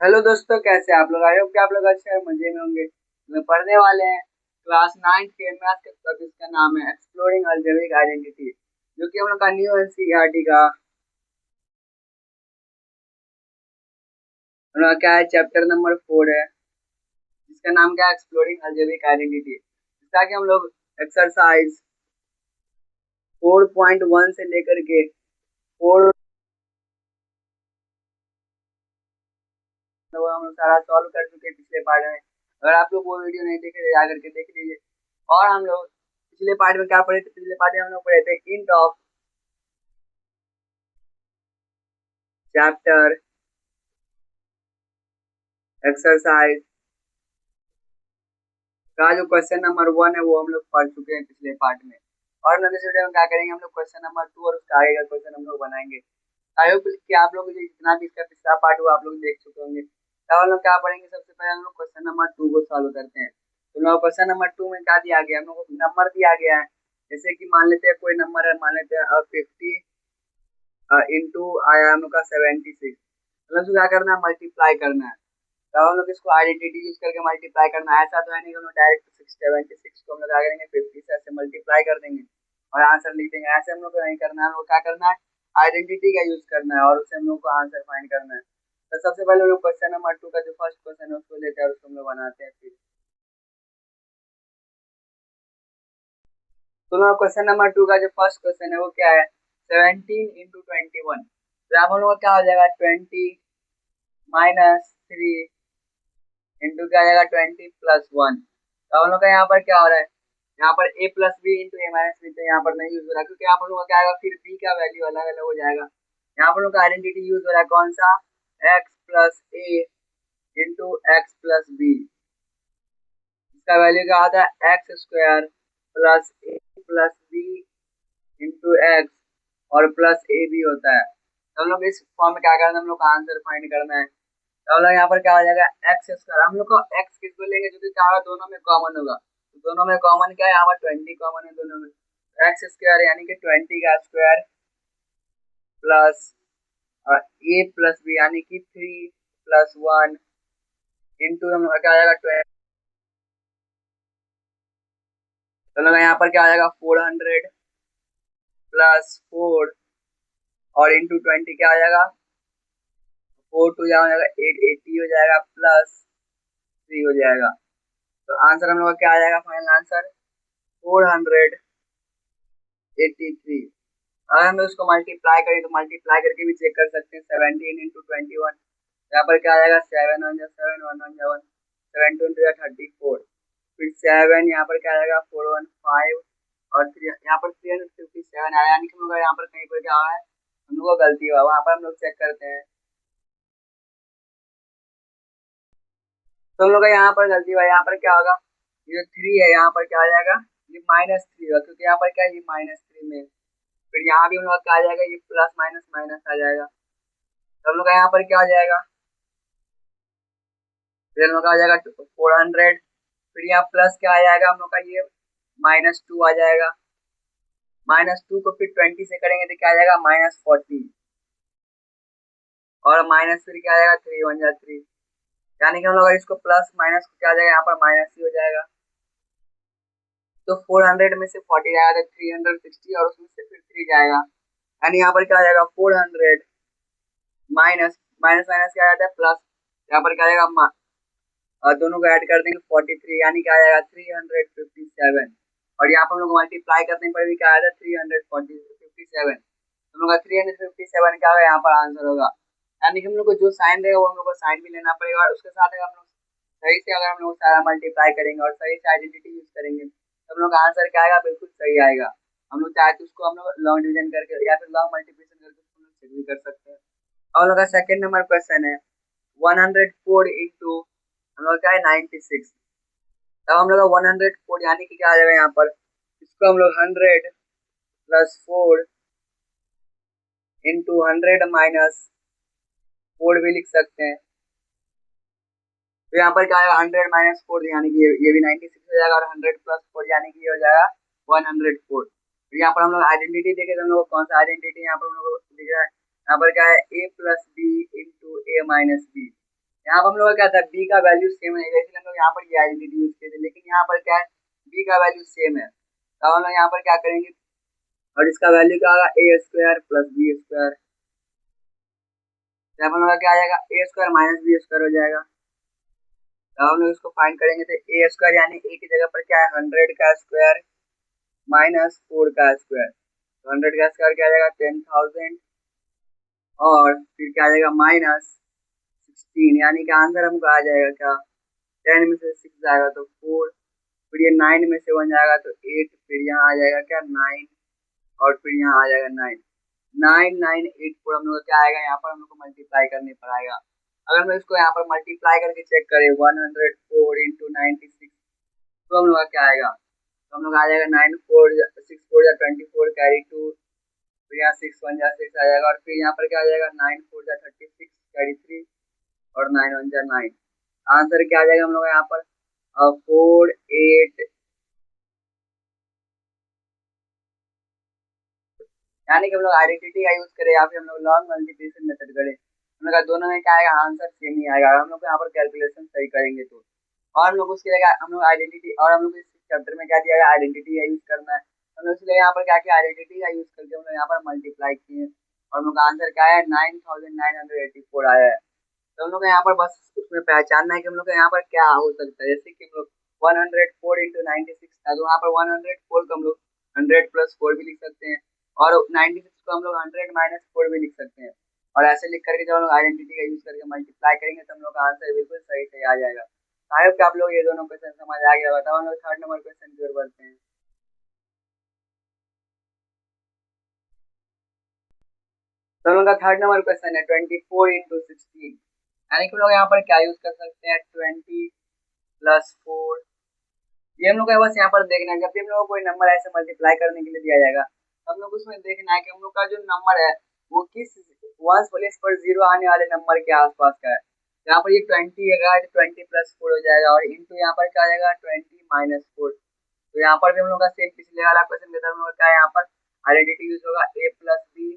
Hello दोस्तों, कैसे आप लोग? आई होप कि आप लोग अच्छे और मजे में होंगे। मैं पढ़ने वाले हैं क्लास 9 के मैथ के टॉपिक। इसका नाम है एक्सप्लोरिंग अलजेब्रिक आइडेंटिटी, जो कि हम लोग का न्यू एनसीईआरटी का हम लोग का क्या है, चैप्टर नंबर 4 है, जिसका नाम क्या है, एक्सप्लोरिंग अलजेब्रिक आइडेंटिटी। ताकि हम लोग एक्सरसाइज 4.1 से लेकर के 4 हम लोग सारा सॉल्व कर चुके हैं पिछले पार्ट में। अगर आप लोग वो वीडियो नहीं देखे तो जा करके देख लीजिए। और हम लोग पिछले पार्ट में क्या पढ़े थे? पिछले पार्ट में हम लोग पढ़े थे इंट ऑफ चैप्टर एक्सरसाइज का जो क्वेश्चन नंबर 1 है वो हम लोग पढ़ चुके हैं पिछले पार्ट में। और हम लोग इस वीडियो में क्या करेंगे, हम लोग क्वेश्चन नंबर 2 और उसका आगे का क्वेश्चन हम लोग बनाएंगे। आई होप कि आप लोग जो जितना भी इसका पिछला पार्ट हुआ आप लोग देख चुके होंगे। तब हम लोग क्या पढ़ेंगे, सबसे पहले हम लोग क्वेश्चन नंबर 2 को सॉल्व करते हैं। तो हम लोग क्वेश्चन नंबर 2 में क्या दिया गया, हम लोग को नंबर दिया गया है। जैसे कि मान लेते हैं कोई नंबर है, मान लेते हैं 50 इंटू आया हम लोग का 76। मतलब क्या करना है, मल्टीप्लाई करना है। तो हम लोग इसको आइडेंटिटी यूज करके मल्टीप्लाई करना है। ऐसा तो है नहीं कि हम लोग डायरेक्ट 676 को हम लोग क्या करेंगे, 50 से ऐसे मल्टीप्लाई कर देंगे और आंसर लिख देंगे। ऐसे हम लोग को नहीं करना है। हम लोग क्या करना है, आइडेंटिटी का यूज करना है और उससे हम लोग को आंसर फाइंड करना है। तो सबसे पहले हम लोग क्वेश्चन नंबर 2 का जो फर्स्ट क्वेश्चन है उसको लेते हैं और उसको हम लोग बनाते हैं फिर। तो लोग क्वेश्चन नंबर 2 का जो फर्स्ट क्वेश्चन है वो क्या है, 17 इंटू 21। तो यहाँ हम लोग का क्या हो जाएगा, 20 - 3 इंटू क्या आ जाएगा, 20 + 1। तो हम लोग का यहाँ पर क्या हो रहा है, यहाँ पर a plus b into a minus b, तो यहाँ पर नहीं यूज हो रहा क्योंकि यहाँ पर लोग का क्या आएगा, फिर b का वैल्यू अलग अलग हो जाएगा। यहाँ पर लोग का आइडेंटिटी यूज हो रहा है कौन सा, x प्लस ए इंटू एक्स प्लस बी। इसका वैल्यू क्या आता है, एक्स स्क्वायर प्लस ए प्लस बी इंटू एक्स और प्लस ए बी होता है। तो हम लोग इस फॉर्म में क्या करना है, हम लोग का आंसर फाइंड करना है। तो हम लोग यहाँ पर क्या हो जाएगा, एक्स स्क्वायर। हम लोग को एक्स किसको लेंगे, जो कि क्या होगा, दोनों में कॉमन होगा। तो दोनों में कॉमन क्या है, यहाँ पर 20 कॉमन है दोनों में। एक्स स्क्वायर यानी कि 20 का स्क्वायर प्लस ए प्लस बी यानी कि 3 + 1 इंटू हम लोग क्या आ जाएगा 20। तो हम लोग यहाँ पर क्या आ जाएगा, 400 प्लस 4 और इंटू 20 क्या आ जाएगा, 4 टू हो जाएगा 880 हो जाएगा प्लस 3 हो जाएगा। तो आंसर हम लोग का क्या आ जाएगा, फाइनल आंसर 483। अगर हम उसको मल्टीप्लाई करें तो मल्टीप्लाई करके भी चेक कर सकते हैं, 17 इंटू 21। यहाँ पर क्या आ जाएगा, 7 1 7 1 1 7 7 2 34। फिर 7 यहाँ पर क्या आ जाएगा, 415 और 3 यहाँ पर 357 आया, यानी कि हम लोग यहाँ पर कहीं पर क्या हुआ है, हम लोग को गलती हुआ, वहाँ पर हम लोग चेक करते हैं। तो हम लोग का यहाँ पर गलती हुआ, यहाँ पर क्या होगा, ये 3 है यहाँ पर क्या आ जाएगा, ये -3 होगा क्योंकि यहाँ पर क्या है, ये -3 में। फिर यहाँ भी हम लोग का क्या आ जाएगा, ये प्लस माइनस माइनस आ जाएगा। तो हम लोग का यहाँ पर क्या आ जाएगा, फिर हम लोग का आ जाएगा 400। फिर यहाँ प्लस क्या आ जाएगा, हम लोग का ये -2 आ जाएगा। -2 को फिर 20 से करेंगे तो क्या आ जाएगा, -40 और माइनस फिर क्या आ जाएगा, 3 1 3। यानी कि हम लोग इसको प्लस माइनस क्या आ जाएगा, यहाँ पर माइनस ही हो जाएगा। तो 400 में से 40 जाएगा तो 360 और उसमें से फिर 3 जाएगा, यानी यहाँ पर क्या आ जाएगा, 400 माइनस माइनस माइनस क्या आ जाता है, प्लस। यहाँ पर क्या आ जाएगा, और दोनों को ऐड कर देंगे 43, यानी क्या आ जाएगा 357। और यहाँ पर हम लोग मल्टीप्लाई करने पर भी क्या आया था, 357। हम लोग का 357 क्या होगा, यहाँ पर आंसर होगा। यानी कि हम लोग को जो साइन देगा वो हम लोग को साइन भी लेना पड़ेगा, और उसके साथ अगर हम लोग सही से अगर हम लोग सारा मल्टीप्लाई करेंगे और सही से आइडेंटिटी यूज करेंगे तो हम लोग का आंसर क्या आएगा, बिल्कुल सही आएगा। हम लोग चाहे तो उसको हम लोग लॉन्ग डिवीजन करके या फिर लॉन्ग मल्टीप्लिकेशन करके उसको हम लोग चेक भी कर सकते हैं। और लोग का सेकंड नंबर क्वेश्चन है 104 इंटू हम लोग क्या है 96। तब हम लोग का 104 यानी कि क्या आ जाएगा, यहाँ पर इसको हम लोग 100 + 4 इंटू 100 - 4 भी लिख सकते हैं। तो यहाँ पर क्या आएगा, 100 - 4 यानी कि ये भी 96 हो जाएगा, और 100 + 4 यानी कि ये हो जाएगा 104। तो यहाँ पर हम लोग आइडेंटिटी देखे तो हम लोग कौन सा आइडेंटिटी यहाँ पर हम लोग दिख रहा है, यहाँ पर क्या है, a plus b into a minus b. यहाँ पर हम लोग का क्या था, बी का वैल्यू सेम रहेगा, इसलिए हम लोग यहाँ पर ये आइडेंटिटी यूज किए थे, लेकिन यहाँ पर क्या है, बी का वैल्यू सेम है, तो हम लोग यहाँ पर क्या करेंगे, और इसका वैल्यू क्या होगा, ए स्क्वायर प्लस बी स्क्वायर, जब हम लोग का क्या आ जाएगा, ए स्क्वायर माइनस बी स्क्वायर हो जाएगा। अब हम लोग इसको फाइंड करेंगे तो ए स्क्वायर यानी ए की जगह पर क्या है, 100 का स्क्वायर माइनस 4 का स्क्वायर, तो 100 का स्क्वायर क्या आ जाएगा 10,000, और फिर क्या आ जाएगा माइनस 16, यानी कि आंसर हमको आ जाएगा क्या, 10 में से 6 जाएगा तो 4, फिर ये 9 में से 1 जाएगा तो 8, फिर यहाँ आ जाएगा क्या 9, और फिर यहाँ आ जाएगा 9, 9984 हम लोग का क्या आएगा, यहाँ पर हम लोग को मल्टीप्लाई करने पड़ेगा। अगर हम इसको यहाँ पर मल्टीप्लाई करके चेक करें 104 इंटू 96, तो हम लोग का क्या आएगा, तो हम लोग आ जाएगा 9 4 6 4 24 कैरी 2, फिर यहाँ 6 1 6 आ जाएगा, और फिर यहाँ पर क्या आ जाएगा 9 4 36 कैरी 3, और 9 1 9, आंसर क्या आ जाएगा हम लोग यहाँ पर 4 8, यानी कि हम लोग आइडेंटिटी का यूज करें या फिर हम लोग लॉन्ग मल्टीप्लिकेशन मेथड करें, हम लोग का दोनों में क्या आएगा, आंसर सेम ही आएगा। हम लोग यहाँ पर कैलकुलेशन सही करेंगे तो, और हम लोग उसकी जगह हम लोग आइडेंटिटी, और हम लोग इस चैप्टर में क्या दिया गया, आइडेंटिटी का यूज करना है, हम लोग इसलिए यहाँ पर क्या किया, आइडेंटिटी का यूज करके हम लोग यहाँ पर मल्टीप्लाई किए, और हम लोग का आंसर क्या है 9984 आया है। तो हम लोग को यहाँ पर बस उसमें पहचानना है कि हम लोग का यहाँ पर क्या हो सकता है, जैसे कि हम लोग 104 इंटू 96 था, तो यहाँ पर 104 को हम लोग 100 प्लस 4 भी लिख सकते हैं, और 96 को हम लोग 100 माइनस 4 भी लिख सकते हैं, और ऐसे लिख करके जब हम लोग आइडेंटिटी का यूज करके मल्टीप्लाई करेंगे तो हम लोग का आंसर बिल्कुल सही सही आ जाएगा। आई होप कि आप लोग ये दोनों क्वेश्चन समझ आ गया होगा। तो हम लोग थर्ड नंबर क्वेश्चन की ओर बढ़ते हैं। तो हम लोग का थर्ड नंबर क्वेश्चन है 24 इंटू 16, यानी कि हम लोग यहाँ पर क्या यूज कर सकते हैं, 20 प्लस 4, ये हम लोग का बस यहाँ पर देखना है, जब भी हम लोग को कोई नंबर ऐसे मल्टीप्लाई करने के लिए दिया जाएगा, तो हम लोग उसमें देखना है कि हम लोग का जो नंबर है वो किस वंस प्लेस पर जीरो आने वाले नंबर के आसपास का है। यहाँ पर ये 20 है, 20 प्लस 4 हो जाएगा, और इंटू यहाँ पर क्या आ जाएगा 20 माइनस 4, तो यहाँ पर भी हम लोग का सेम पिछले वाला क्वेश्चन के तरह हम लोग का यहाँ पर आइडेंटिटी यूज होगा a plus b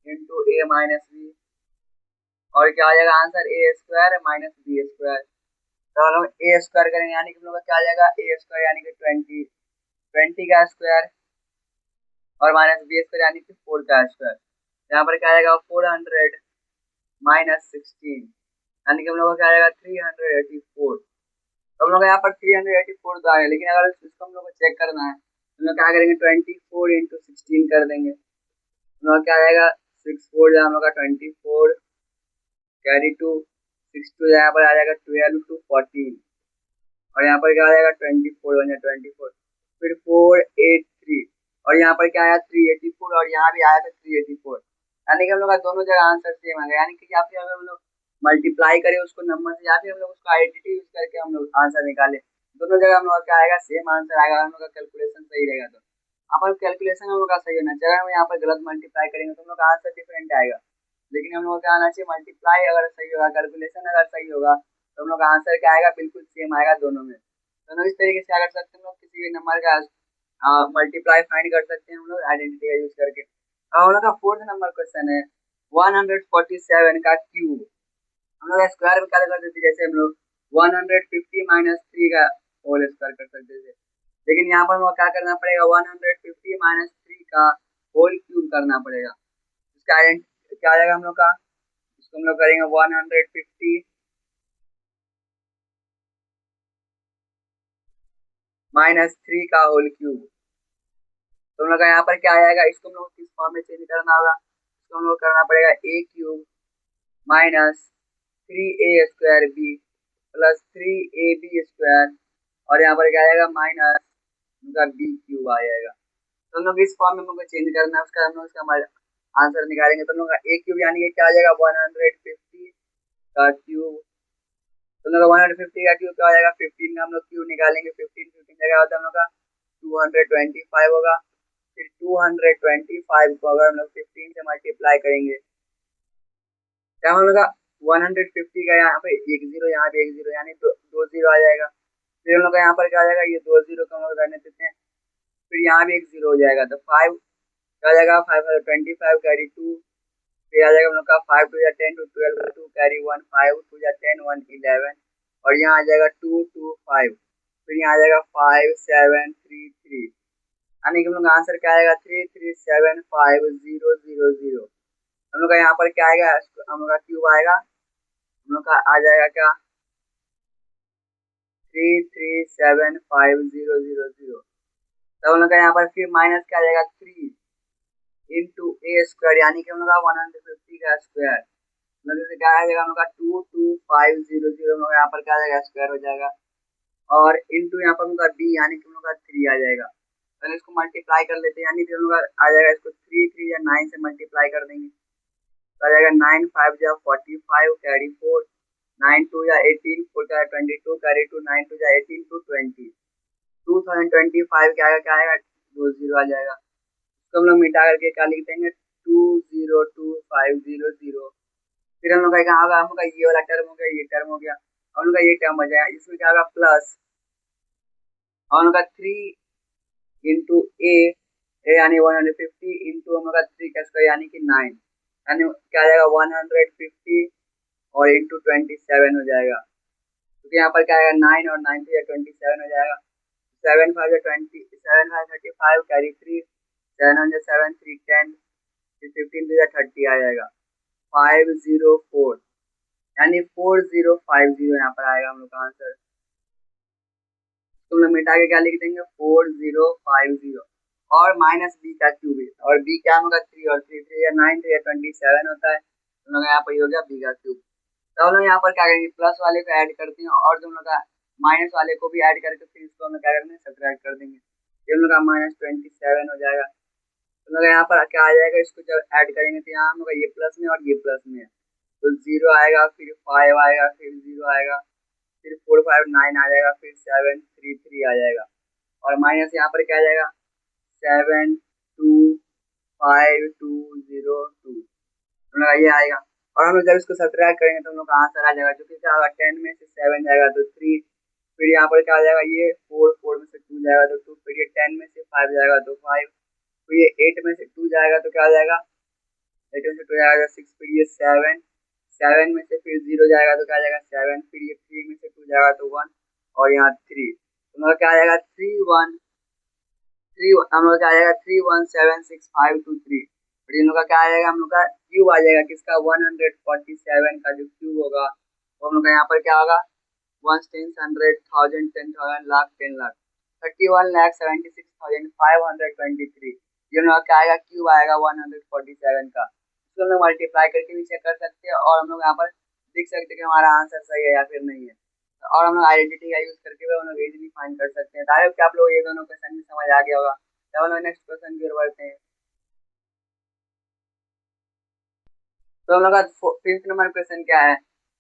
into a minus b, और क्या आ जाएगा answer a square minus b square, तो हम लोग ए स्क्वायर करेंगे, यानी कि हम लोग का क्या आ जाएगा ए स्क्वायर यानी कि 20 का स्क्वायर, और माइनस बी स्क्वायर यानी कि 4 का स्क्वायर, यहाँ पर क्या आ जाएगा 400 माइनस 16, यानी कि हम लोग का क्या आ जाएगा 384, तो हम लोग यहाँ पर 384 तो आएगा, लेकिन अगर इसको हम लोग को चेक करना है तो हम लोग क्या करेंगे 24 इंटू 16 कर देंगे, हम लोग क्या आएगा 6 4 हम लोग का 24 कैरी 2, 6 2 यहाँ पर आ जाएगा 12 टू 14, और यहाँ पर क्या आ जाएगा 24 बन जाएगा 24, फिर 483, और यहाँ पर क्या आया 384, और यहाँ भी आया था 384, यानी कि हम लोग का दोनों जगह आंसर सेम आ गया, यानी कि या फिर अगर हम लोग मल्टीप्लाई करें उसको नंबर से, या फिर हम लोग उसको आइडेंटिटी यूज करके हम लोग आंसर निकाले, दोनों जगह हम लोग का क्या आएगा सेम आंसर आएगा, हम लोग का कैलकुलेशन सही रहेगा। तो यहाँ पर कैलकुलेशन हम लोग का सही होना चाहिए, अगर हम यहाँ पर गलत मल्टीप्लाई करेंगे तो हम लोग का आंसर डिफरेंट आएगा, लेकिन हम लोग को क्या आना चाहिए, मल्टीप्लाई अगर सही होगा, कैलकुलेशन अगर सही होगा, तो हम लोग का आंसर क्या आएगा, बिल्कुल सेम आएगा दोनों में। दोनों इस तरीके से क्या कर सकते हैं हम लोग, किसी भी नंबर का मल्टीप्लाई फाइंड कर सकते हैं हम लोग आइडेंटिटी का यूज करके। अब हम लोग का फोर्थ नंबर क्वेश्चन है 147 का क्यूब, हम लोग स्क्वायर में क्या कर देते, जैसे हम लोग 150 माइनस 3 का होल स्क्वायर कर सकते थे, लेकिन यहाँ पर हम लोग क्या करना पड़ेगा, 150 माइनस 3 का होल क्यूब करना पड़ेगा, इसका आइडेंटिटी क्या आ जाएगा हम लोग का, इसको हम लोग करेंगे 150 माइनस 3 का होल क्यूब, तो हम लोग का यहाँ पर क्या आएगा, इसको हम लोग किस फॉर्म में चेंज करना होगा, इसको हम लोग करना पड़ेगा a cube minus 3a square b plus 3ab square, और यहाँ पर क्या आएगा माइनस उनका बी क्यूब आ जाएगा, तो हम लोग इस फॉर्म में हम लोग को चेंज करना है, उसका हम लोग इसका आंसर निकालेंगे, तो हम लोग का ए क्यूब यानी कि क्या आ जाएगा 150 का क्यूब, तो हम लोग 150 का क्यूब क्या हो जाएगा 15 का हम लोग क्यूब निकालेंगे, 15 जगह होता है हम लोग का 225 होगा, फिर 225 को अगर हम लोग 15 से मल्टीप्लाई करेंगे, क्या हम लोग का 150 का यहाँ पे एक जीरो, यहाँ पे एक जीरो, यानी दो जीरो आ जाएगा, फिर हम लोग का यहाँ पर क्या आ जाएगा, ये दो जीरो को हम लोग रहने देते हैं, फिर यहाँ भी एक जीरो हो जाएगा, तो 5 क्या हो जाएगा 5 25 कैरी 2, फिर आ जाएगा हम लोग का 5 टू या 10 टू 12 2 कैरी 1 5 टू या 10 1 11 और यहाँ आ जाएगा 2 2 5 फिर यहाँ आ जाएगा 5 7 3 3 यानी कि हम लोग का आंसर क्या आएगा 3 3 7 5 0 0 0। हम लोग का यहाँ पर क्या आएगा हम लोग का क्यूब आएगा हम लोग का आ जाएगा क्या 3 3 7 5 0 0 0। तब हम लोग का यहाँ पर फिर माइनस क्या आ जाएगा 3 इंटू ए स्क्वायर यानी कि हम लोग का 150 का स्क्वायर मतलब जैसे क्या आ जाएगा हम लोग का 22500 हम लोग यहाँ पर क्या आ जाएगा स्क्वायर हो जाएगा और इंटू यहाँ पर हम लोग का बी यानी कि हम लोग का 3 आ जाएगा। पहले इसको मल्टीप्लाई कर लेते हैं यानी कि हम लोग आ जाएगा इसको 3 3 या 9 से मल्टीप्लाई कर देंगे तो आ जाएगा 9 5 या 45 कैरी 4 9 2 या 18 4 का 22 कैरी 2 9 2 या 18 टू 20 2025 क्या आएगा 20 आ जाएगा। तो हम लोग मिटा करके क्या लिख देंगे 202500। फिर हम लोग का कहाँ होगा हम लोग का ये वाला टर्म हो गया ये टर्म हो गया हम लोग का ये टर्म हो जाएगा इसमें क्या होगा प्लस हम लोग का 3 इंटू ए यानी 150 इंटू हम लोग का 3 का स्क्वायर यानी कि 9 यानी क्या आ जाएगा 150 और इंटू 27 हो जाएगा क्योंकि यहाँ पर क्या आएगा 9 और 9 से 27 हो जाएगा 7 5 20 7 5 35 कैरी 3 7 7 3 10 15 to 30 आ जाएगा 504 यानी 4050 यहाँ पर आएगा हम लोग का आंसर। तुम लोग मिटा के क्या लिख देंगे 4050 और माइनस बी का क्यूब और बी क्या होगा 3 और 3 3 या 9 3 या 27 होता है तुम लोग यहाँ पर हो गया बी का क्यूब। तो हम लोग यहाँ पर क्या करेंगे प्लस वाले को ऐड करते हैं और तुम लोग का माइनस वाले को भी ऐड करके फिर इसको हम लोग क्या करेंगे सब्ट्रैक्ट कर देंगे ये हम लोग का -27 हो जाएगा। तो लोग यहाँ पर क्या आ जाएगा इसको जब ऐड करेंगे तो यहाँ हम लोग ये प्लस में और ये प्लस में है तो 0 आएगा फिर 5 आएगा फिर 0 आएगा फिर 4 5 9 आ जाएगा फिर 7 3 3 आ जाएगा और माइनस यहाँ पर क्या आ जाएगा 7 2 5 2 0 2 हम लोग ये आएगा और हम लोग जब इसको सब्ट्रैक्ट करेंगे तो हम लोग का आंसर आ जाएगा जो कि क्या होगा 10 में से 7 जाएगा तो 3 फिर यहाँ पर क्या आ जाएगा ये 4 4 में से 2 जाएगा तो 2 फिर ये 10 में से 5 जाएगा तो 5 फिर ये 8 में से 2 जाएगा तो क्या आ जाएगा 8 में से 2 जाएगा 6 फिर ये 7 7 में से फिर 0 जाएगा तो क्या आ जाएगा 7 फिर ये 3 में से 2 जाएगा तो 1 और यहाँ 3 तो मतलब क्या आ जाएगा 3 1 3 हम लोग क्या आ जाएगा 3 1 7 6 5 2 3 और इन लोग का क्या आ जाएगा हम लोग का क्यूब आ जाएगा किसका 147 का जो क्यूब होगा वो हम लोग का यहाँ पर क्या होगा 1 10 100 1000 10,000 लाख 10 लाख 31,76,523 ये हम लोग क्या आएगा क्यूब आएगा 147 का इसको हम लोग मल्टीप्लाई करके भी चेक कर सकते हैं और हम लोग यहाँ पर देख सकते हैं कि हमारा आंसर सही है या फिर नहीं है और हम लोग आइडेंटिटी का यूज करके भी हम लोग इजीली फाइंड कर सकते हैं। आई होप कि आप लोग ये दोनों क्वेश्चन भी समझ आ गया होगा। तो हम लोग नेक्स्ट क्वेश्चन की ओर बढ़ते हैं। तो हम लोग का 5th नंबर क्वेश्चन क्या है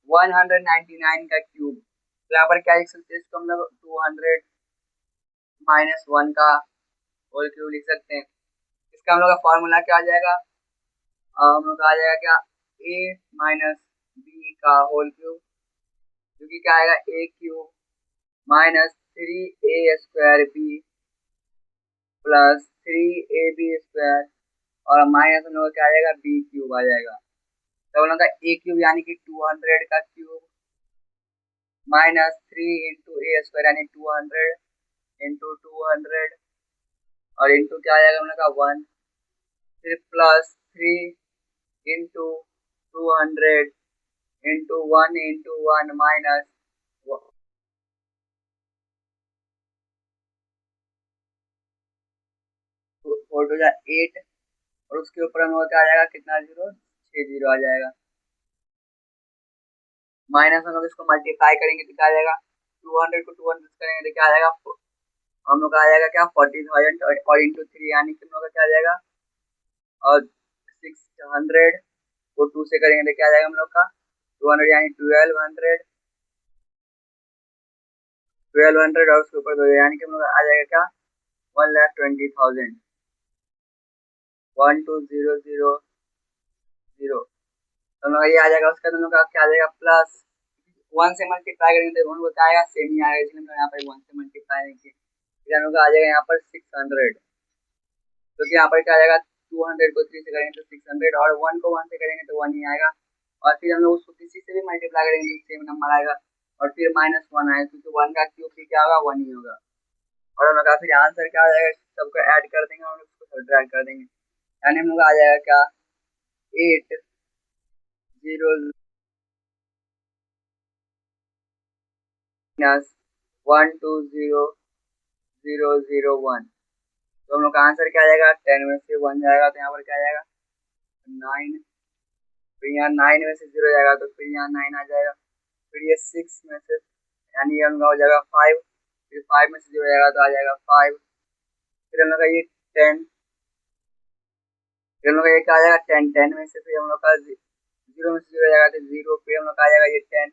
199 का क्यूब तो यहाँ पर क्या लिख सकते हैं इसको हम लोग 200 -1 का होल क्यूब लिख सकते हैं। इसका हम लोग का फॉर्मूला क्या आ जाएगा हम लोग का आ जाएगा क्या a माइनस बी का होल क्यूब जो कि क्या आएगा a cube -3a² b plus 3ab square और माइनस हम लोग का क्या आ जाएगा b क्यूब आ जाएगा। तो हम लोग का a क्यूब यानी कि 200 का क्यूब -3 × a² यानी 200 × 200 और इंटू क्या आ जाएगा हम लोग का 1 फिर plus 3 into 200 into 1 into 1 minus 4 to 8 और उसके ऊपर हम लोग क्या आ जाएगा कितना 0 6 0 आ जाएगा माइनस हम लोग इसको मल्टीप्लाई करेंगे तो क्या आ जाएगा 200 को 200 करेंगे तो क्या आ जाएगा हम लोग का आ जाएगा क्या 40,000 और इंटू 3 यानी कि हम लोग का क्या आ जाएगा और 600 को 2 से करेंगे तो क्या आ जाएगा हम लोग का 200 यानी 1200 और उसके ऊपर 2 यानी कि हम लोग आ जाएगा क्या 1,20,000 12000 तो हम लोग ये आ जाएगा उसका हम लोग का क्या आ जाएगा प्लस 1 से मल्टीप्लाई करेंगे तो हम लोग क्या आएगा सेम ही आएगा इसलिए हम यहाँ पर 1 से मल्टीप्लाई नहीं किए फिर हम लोग आ जाएगा यहाँ पर 600 तो यहाँ पर क्या आ जाएगा 200 को 3 से करेंगे तो 600, और 1 को 1 से करेंगे तो 1 ही आएगा, और फिर हम लोग उसको किसी से भी मल्टीप्लाई करेंगे तो सेम नंबर आएगा, और फिर -1 आएगा, क्योंकि 1 का क्यूब भी क्या होगा, 1 ही होगा। और हम लोग का फिर आंसर क्या आ जाएगा, सबको ऐड कर देंगे और उसको सब्ट्रैक्ट कर देंगे, यानी हम लोग आ जाएगा क्या, 8 0 -1 2 0 0 0 1, तो हम लोग का आंसर क्या आ जाएगा, 10 में से 1 जाएगा तो यहाँ पर क्या आ जाएगा 9, फिर यहाँ 9 में से 0 जाएगा तो फिर यहाँ 9 आ जाएगा, फिर ये 6 में से, यानी ये हम लोग हो जाएगा 5, फिर 5 में से 0 जाएगा तो आ जाएगा 5, फिर हम लोग का ये 10, फिर हम लोग का ये क्या आ जाएगा 10, 10 में से फिर हम लोग का 0 में से 0 जाएगा तो 0, फिर हम लोग का आ जाएगा ये 10,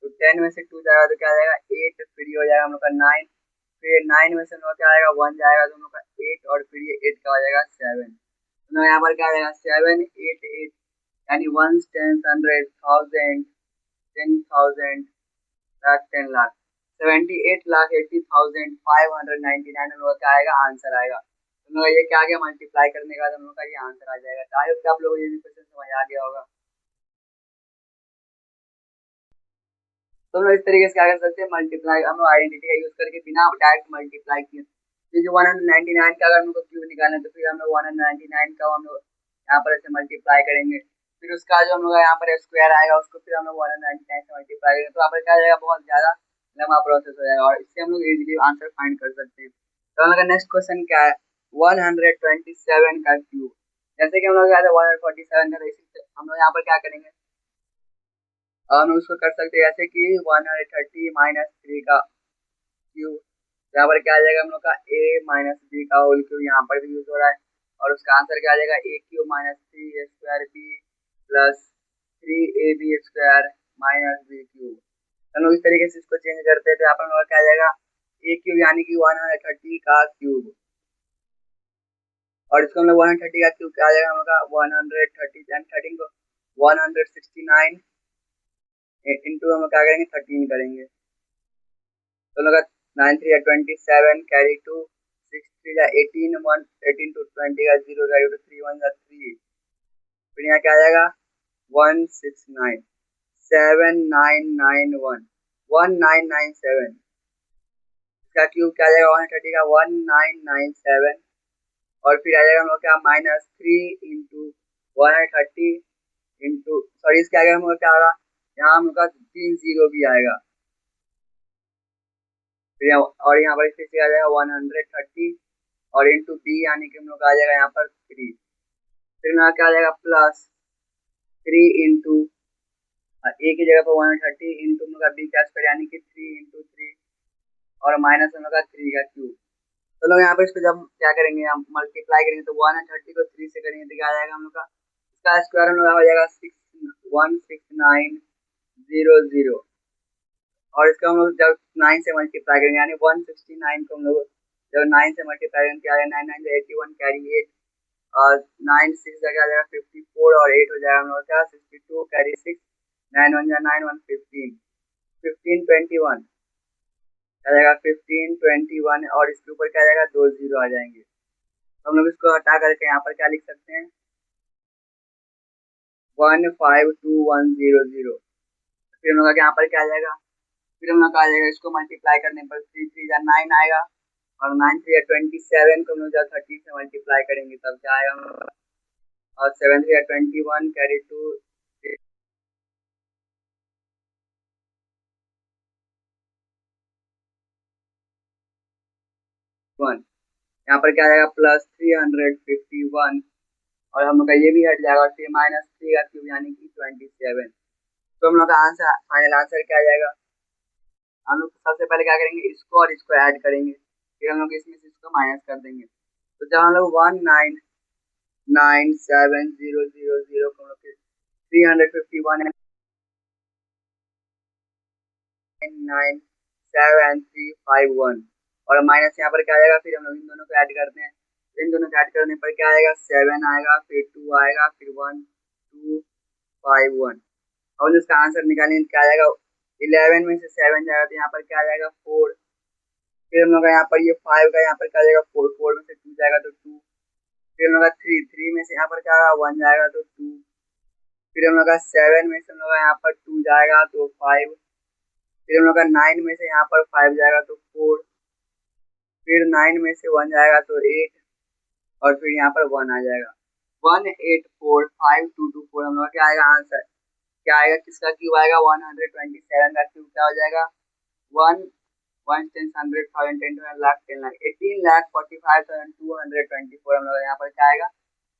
तो 10 में से 2 जाएगा तो क्या आ जाएगा 8, फिर ये हो जाएगा हम लोग का 9, फिर 9 में से हम लोग क्या आएगा 1 जाएगा तो हम लोग का 8, और फिर ये 8 का हो जाएगा 7, तो यहाँ पर क्या आ जाएगा 7 8 8, यानी 1 10 100 1000 10,000 लाख 10 लाख 78,80,599 हम लोग का आएगा, आंसर आएगा। हम लोग ये क्या आ गया, मल्टीप्लाई करने के बाद हम लोग का ये आंसर आ जाएगा। तो आई होप आप लोगों को ये भी क्वेश्चन समझ आ गया होगा। तो हम लोग इस तरीके से क्या कर सकते हैं, मल्टीप्लाई हम लोग आइडेंटिटी का यूज करके बिना डायरेक्ट मल्टीप्लाई किए, तो जो 199 का अगर हम लोग को क्यूब निकालना है तो फिर हम लोग 199 का हम लोग यहाँ पर ऐसे मल्टीप्लाई करेंगे, फिर उसका जो हम लोग यहाँ पर स्क्वायर आएगा उसको फिर हम लोग 199 से मल्टीप्लाई करेंगे, तो यहाँ पर क्या जाएगा, बहुत ज्यादा लंबा प्रोसेस हो जाएगा, और इससे हम लोग इजीली आंसर फाइंड कर सकते हैं। तो हम लोग का नेक्स्ट क्वेश्चन क्या है, 127 का क्यूब। जैसे कि हम लोग यहाँ 147 का, हम लोग यहाँ पर क्या करेंगे, हम उसको कर सकते हैं जैसे कि 130 -3 का क्यूब, यहाँ पर क्या आ जाएगा हम लोग का a -b का होल क्यूब, यहाँ पर भी यूज हो रहा है, और उसका आंसर क्या आ जाएगा a cube -3a square b plus 3ab square -b cube. हम लोग इस तरीके से इसको चेंज करते हैं तो यहाँ पर हम लोग क्या आ जाएगा a क्यूब, यानी कि 130 का क्यूब, और इसको हम लोग 130 का क्यूब क्या आ जाएगा हम लोग का 130 एंड 13 को 169 इंटू हम लोग क्या करेंगे 13 करेंगे, तो लगा 9 3 27 कैरी 2 6 3 18 1 18 to 20 का 0 कैरी टू 3 1 3, फिर यहाँ क्या आ जाएगा 169 7991 1997, इसका क्यूब क्या आ जाएगा 130 का 1997, और फिर आ जाएगा हम लोग क्या -3 इंटू 130 इंटू सॉरी इसका आएगा हम लोग क्या आएगा, यहाँ हम लोग का 3 0 भी आएगा, फिर और यहाँ पर फिर से आ जाएगा 130 और इंटू बी, यानी कि हम लोग आ जाएगा यहाँ पर 3, फिर यहाँ क्या आ जाएगा प्लस 3 इंटू ए की जगह पर 130 इंटू हम लोग का बी का स्क्वायर, यानी कि 3 इंटू 3, और माइनस हम लोग का 3 का क्यूब। तो लोग यहाँ पर इसको जब क्या करेंगे, हम मल्टीप्लाई करेंगे तो 130 को 3 से करेंगे तो क्या आ जाएगा हम लोग का, इसका स्क्वायर हम लोग का हो जाएगा 16900, और इसका हम लोग जब 9 से मल्टीप्लाई करेंगे यानी 169 को हम लोग जब 9 से मल्टीप्लाई करेंगे क्या आएगा 9 9 81 कैरी 8, और 9 6 जगह आ जाएगा 54, और 8 हो जाएगा हम लोग क्या 62 कैरी 6, 9 1 9 1 15 15 21 आ जाएगा 15 21, और इसके ऊपर क्या आ जाएगा 2 0 आ जाएंगे, तो हम लोग इसको हटा करके यहाँ पर क्या लिख सकते हैं 152100, फिर हम लोग यहाँ पर क्या आ जाएगा, फिर हम लोग आ जाएगा इसको मल्टीप्लाई करने पर 3 3 9 आएगा, और 9 3 27 को हम लोग जब 13 से मल्टीप्लाई करेंगे तब क्या आएगा हम लोग, और 7 3 21 कैरी 2 1, यहाँ पर क्या आएगा प्लस 351, और हम लोग का ये भी हट जाएगा, और फिर -3 का क्यूब यानी कि 27, तो हम लोग का आंसर फाइनल आंसर क्या आ जाएगा, हम लोग सबसे पहले क्या करेंगे इसको और इसको ऐड करेंगे, फिर हम लोग इसमें से इसको माइनस कर देंगे, तो जब हम लोग 1997000 को हम लोग 351 97351, और माइनस यहाँ पर क्या आएगा, फिर हम लोग इन दोनों को ऐड करते हैं, इन दोनों को ऐड करने पर क्या आएगा 7 आएगा, फिर 2 आएगा, फिर 1251, और इसका आंसर निकालेंगे क्या आएगा 11 में से 7 जाएगा तो यहाँ पर क्या आ जाएगा 4, फिर हम लोग यहाँ पर ये 5 का यहाँ पर क्या आ जाएगा 4 4 में से 2 जाएगा तो 2, फिर हम लोग का थ्री में से यहाँ पर क्या आएगा 1 जाएगा तो 2। फिर हम लोग का 7 में से हम लोग यहाँ पर 2 जाएगा तो 5। फिर हम लोग का 9 में से यहाँ पर 5 जाएगा तो 4। फिर 9 में से 1 जाएगा तो 8 और फिर यहाँ पर 1 आ जाएगा। 1 8 4 5 2 2 4 हम लोग का क्या आएगा आंसर, क्या आएगा, किसका क्यूब आएगा 127 का क्यूब क्या हो जाएगा 1 1 10 100 1000 10 लाख 10 लाख 18,45,224 हम लोग यहाँ पर क्या आएगा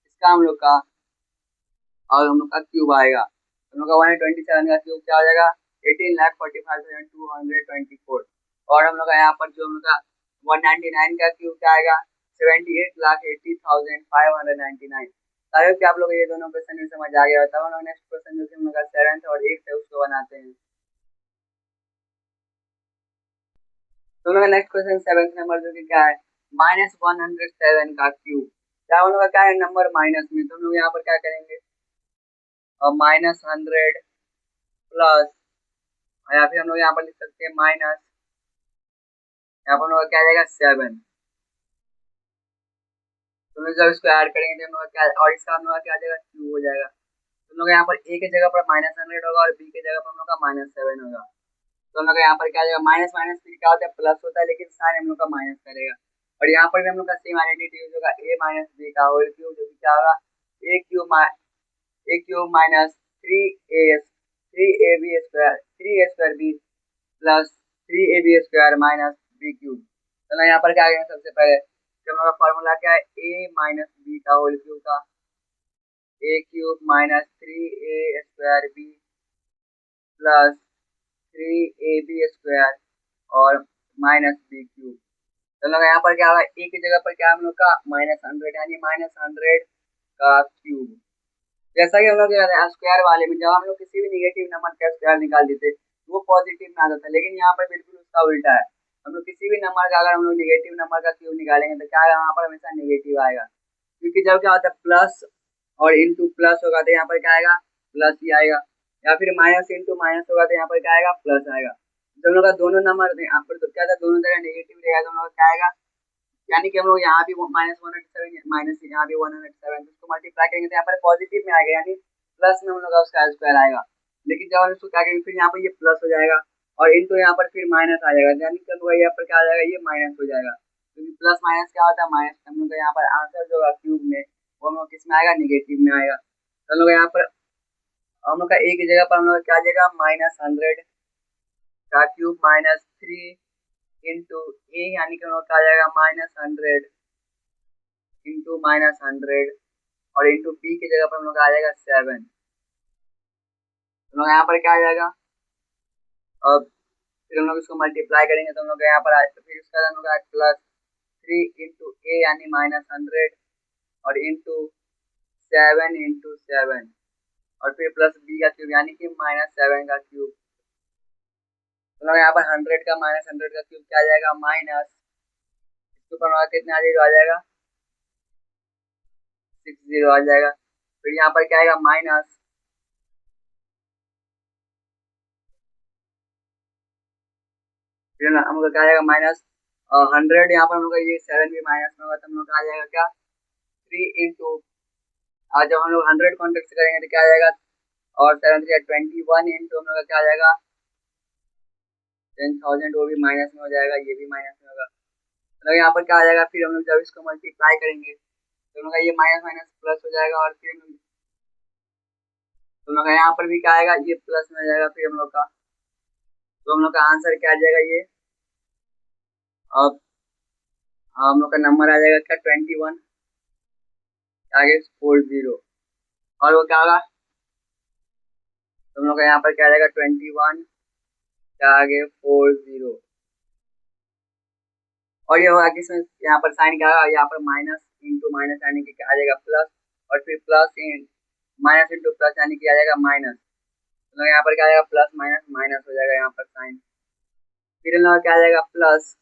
इसका हम लोग का, और हम लोग का क्यूब आएगा। हम लोग का 127 का क्यूब क्या हो जाएगा 18,45,224। और हम लोग का यहाँ पर जो हम लोग का 199 का क्यूब क्या आएगा 78,80,599। ताकि कि आप लोग ये दोनों क्वेश्चन में समझ आ गया। तब हम लोग नेक्स्ट क्वेश्चन जो कि हम लोग का 7th और 8th है उसको बनाते हैं। तो हम लोग का नेक्स्ट क्वेश्चन 7th नंबर जो कि क्या है -107 का क्यूब। क्या हम लोग का क्या है नंबर माइनस में, तो हम लोग यहाँ पर क्या करेंगे -100 प्लस, या फिर हम लोग यहाँ पर लिख सकते हैं माइनस, यहाँ पर हम लोग क्या आ जाएगा 7। तो हम लोग जब इसको ऐड करेंगे तो हम लोग क्या, और इसका हम लोग क्या आ जाएगा क्यूब हो जाएगा। तो हम लोग यहाँ पर ए की जगह पर -100 होगा और बी की जगह पर हम लोग का -7 होगा। तो हम लोग यहाँ पर क्या आ जाएगा माइनस माइनस फिर क्या होता है प्लस होता है, लेकिन साइन हम लोग का माइनस करेगा। और यहाँ पर भी हम लोग का सेम आइडेंटिटी यूज होगा a माइनस बी का होल क्यूब, जो कि क्या होगा a cube minus 3ab b plus 3ab square minus b cube. तो यहाँ पर क्या आएगा सबसे पहले हम लोग का फॉर्मूला क्या है a माइनस बी का होल क्यूब का a cube minus 3a square b plus 3ab square और माइनस बी क्यूब। तो लोग यहाँ पर क्या होगा ए की जगह पर क्या हम लोग का -100 यानी -100 का क्यूब। जैसा कि हम लोग स्क्वायर वाले में जब हम लोग किसी भी निगेटिव नंबर का स्क्वायर निकाल देते वो पॉजिटिव में आ जाता है, लेकिन यहाँ पर बिल्कुल उसका उल्टा है। हम लोग किसी भी नंबर का अगर हम लोग निगेटिव नंबर का क्यूब निकालेंगे तो क्या यहाँ पर हमेशा निगेटिव आएगा, क्योंकि जब क्या होता है प्लस और इंटू प्लस होगा तो यहाँ पर क्या आएगा प्लस ही आएगा, या फिर माइनस इंटू माइनस होगा तो यहाँ पर क्या आएगा प्लस आएगा। जब हम लोग का दोनों नंबर यहाँ पर तो क्या था दोनों जगह नेगेटिव रहेगा तो हम लोग क्या आएगा, यानी कि हम लोग यहाँ भी -107 माइनस यहाँ भी 107 उसको मल्टीप्लाई करेंगे तो यहाँ पर पॉजिटिव में आएगा, यानी प्लस में हम लोग का उसका स्क्वायर आएगा। लेकिन जब हम इसको क्या करेंगे फिर यहाँ पर ये प्लस हो जाएगा और इनटू यहाँ पर फिर माइनस आ जाएगा, यानी कि हम लोग यहाँ पर क्या आ जाएगा ये माइनस हो जाएगा, क्योंकि प्लस माइनस क्या होता है माइनस। हम लोग यहाँ पर आंसर जो होगा क्यूब में वो हम लोग किस में आएगा निगेटिव में आएगा। तो हम लोग यहाँ पर हम लोग का ए की जगह पर हम लोग क्या आ जाएगा -100 का क्यूब -3 इंटू ए, यानी कि हम लोग क्या आ जाएगा -100 इंटू -100 और इंटू बी की जगह पर हम लोग आ जाएगा 7। हम लोग यहाँ पर क्या आ जाएगा, अब फिर हम लोग इसको मल्टीप्लाई करेंगे तो हम लोग यहाँ पर फिर इसका हम लोग प्लस 3 इंटू ए यानी -100 और इंटू 7 इंटू 7 और फिर प्लस बी का क्यूब यानी कि -7 का क्यूब। तो लोग यहाँ पर 100 का -100 का क्यूब क्या आ जाएगा माइनस, इसके ऊपर कितना जीरो आ जाएगा 60 आ जाएगा। फिर यहाँ पर क्या आएगा माइनस, फिर हम लोग क्या आ जाएगा -100, यहाँ पर हम लोग ये 7 भी माइनस में होगा तो हम लोग आ जाएगा क्या 3 इंटू, और जब हम लोग 100 कॉन्टेक्ट से करेंगे तो क्या आ जाएगा और 7 3 21 इंटू हम लोग का क्या आ जाएगा 10,000, वो भी माइनस में हो जाएगा, ये भी माइनस में होगा। तो यहाँ पर क्या आ जाएगा फिर हम लोग जब इसको मल्टीप्लाई करेंगे तो हम लोग ये माइनस माइनस प्लस हो जाएगा और फिर हम लोग यहाँ पर भी क्या आएगा ये प्लस में हो जाएगा फिर हम लोग का। तो हम लोग का आंसर क्या आ जाएगा ये, अब हम लोग का नंबर आ जाएगा क्या 21 आगे 40 और वो क्या होगा, तो हम लोग का यहाँ पर क्या आ जाएगा 21 क्या आगे 40 और ये होगा किसमें यहाँ पर साइन क्या होगा यहाँ पर माइनस इंटू माइनस यानी कि क्या आ जाएगा प्लस और फिर प्लस इन माइनस इंटू प्लस यानी कि आ जाएगा माइनस। तो यहाँ पर क्या आ जाएगा प्लस माइनस माइनस हो जाएगा यहाँ पर साइन, फिर हम लोग क्या आ जाएगा प्लस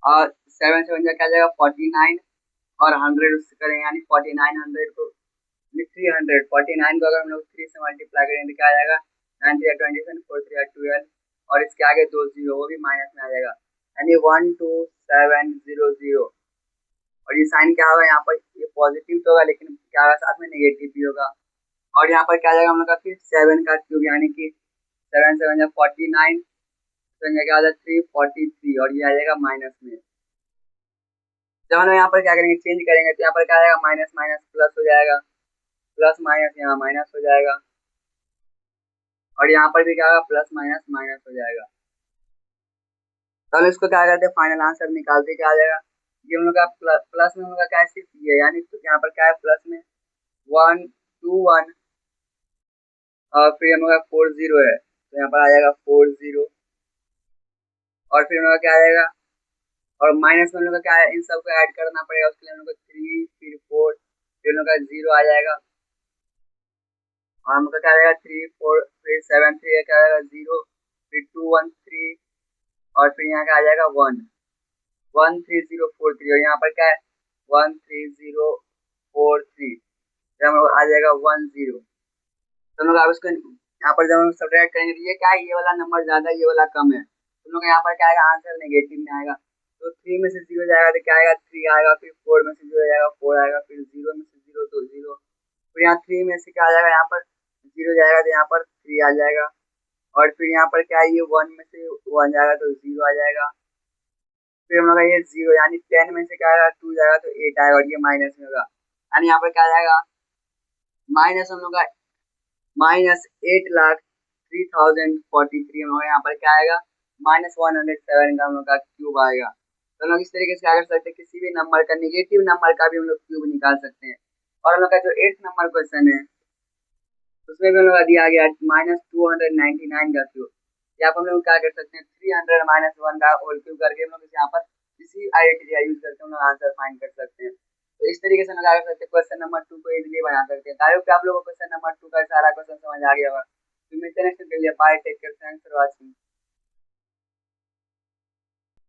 और 7 से क्या आ जाएगा 49 और 100 उससे करेंगे यानी 4900 को 300 49 को अगर हम लोग 3 से मल्टीप्लाई करेंगे तो क्या आ जाएगा 9 3 27 4 3 12 और इसके आगे 2 जीरो वो भी माइनस में आ जाएगा यानी 12700 और ये साइन क्या होगा, यहाँ पर ये पॉजिटिव तो होगा लेकिन क्या होगा साथ में नेगेटिव भी होगा। और यहाँ पर क्या आ जाएगा हम लोग का फिर 7 का क्यूब, यानी कि 7 7 या 49, तो क्या आ जाएगा 343, और ये आ जाएगा माइनस में। जब हम लोग यहाँ पर क्या करेंगे, चेंज करेंगे, तो यहाँ पर क्या आ जाएगा माइनस माइनस प्लस हो जाएगा, प्लस माइनस यहाँ माइनस हो जाएगा, और यहाँ पर भी क्या होगा प्लस माइनस माइनस हो जाएगा। तो हम इसको क्या करते हैं, फाइनल आंसर निकालते, क्या आ जाएगा, ये हम लोग का प्लस में हम लोग का क्या है, सिर्फ ये, यानी तो यहाँ पर क्या है प्लस में 1 2 1, और फिर हम लोग का 40 है, तो यहाँ पर आ जाएगा 40, और फिर हम लोग का क्या आ जाएगा, और माइनस में हम लोग का क्या है, इन सबको ऐड करना पड़ेगा, उसके लिए हम लोग को 3 फिर 4, फिर हम लोग का 0 आ जाएगा, और हम लोग का क्या आएगा 3 4 फिर 7 3 क्या आएगा 0, फिर 2 1 3, और फिर यहाँ का आ जाएगा 1 1 3 0 4 3, और यहाँ पर क्या है 1 3 0 4 3, तो हम लोग आ जाएगा 1 0। तो हम लोग अब इसको यहाँ पर जब हम सब्ट्रैक्ट करेंगे, तो ये क्या है, ये वाला नंबर ज्यादा है, ये वाला कम है, तो हम लोग यहाँ पर क्या आएगा आंसर नेगेटिव में आएगा। तो 3 में से 0 जाएगा तो क्या आएगा 3 आएगा, फिर 4 में से 0 जाएगा 4 आएगा, फिर 0 में से 0 तो 0, फिर यहाँ 3 में से क्या आ जाएगा, यहाँ पर 0 जाएगा तो यहाँ पर 3 आ जाएगा, और फिर यहाँ पर क्या है, ये 1 में से 1 जाएगा तो 0 आ जाएगा, फिर हम लोग का ये 0, यानी 10 में से क्या आएगा 2 जाएगा तो 8 आएगा, और ये माइनस में होगा, यानी यहाँ पर क्या आ जाएगा माइनस हम लोग का -8,03,043, हम लोग यहाँ पर क्या आएगा -107 का हम लोग का क्यूब आएगा। तो हम लोग इस तरीके से क्या कर सकते हैं, किसी भी नंबर का, नेगेटिव नंबर का भी हम लोग क्यूब निकाल सकते हैं। और हम लोग का जो 8th नंबर क्वेश्चन है उसमें भी हम लोग का दिया गया -299 का क्यूब। यहाँ पर हम लोग क्या कर सकते हैं, 300 -1 का होल क्यूब करके हम लोग यहाँ पर इसी आइडेंटिटी का यूज करके हम लोग आंसर फाइंड कर सकते हैं। तो इस तरीके से हम लोग क्या कर सकते हैं, क्वेश्चन नंबर 2 को इजीली बना सकते हैं। आई होप कि आप लोगों को क्वेश्चन नंबर 2 का सारा क्वेश्चन समझ आ गया होगा। तो मिलते हैं नेक्स्ट वीडियो के लिए, bye, take care, thanks for watching.